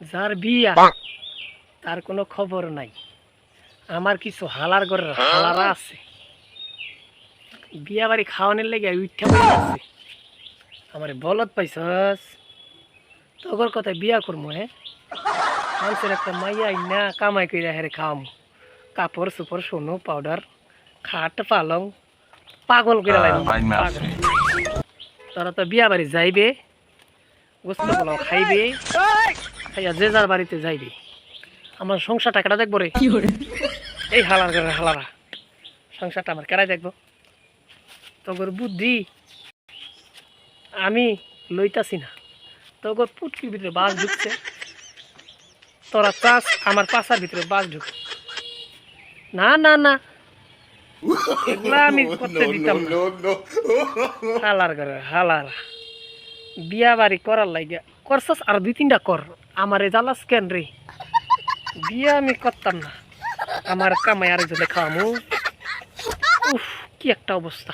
যার বিয়া তার কোনো খবর নাই। আমার কিছু হালার ঘরের হালারা আছে, বিয়া বাড়ি খাওয়ানোর লেগে উঠা পড়ে আছে। আমার বলত পাইছস, তোর কথায় বিয়া করবো। মানুষের একটা মাইয়া না কামাই করে হেরে খাওয়াম, কাপড় সুপড় সোনো পাউডার খাট পালং পাগল করে পাগল। তারা তো বিয়া বাড়ি যাইবে, গোস্ত পোলাও খাইবে, খাইয়া যে যার বাড়িতে যাইবে। আমার সংসার টাকাটা দেখবো রে, এই হালার ঘরের হালারা সংসারটা আমার কেরাই দেখবো। তোর বুদ্ধি আমি লইতাছি না, তোর পুটকির ভিতরে বাস ঢুকছে, তোরা চাষ আমার পাশার ভিতরে বাস ঢুকে। না না না, এগুলা আমি করতে দিতাম না। হালার ঘরের হালারা বিয়া বাড়ি করার লাগিয়া করছস, আর 2-3টা কর, আমার জ্বালাস কেন রে? বিয়া আমি করতাম না, আমার কামাই আরেকজনে খাওয়ামু। উফ, কি একটা অবস্থা।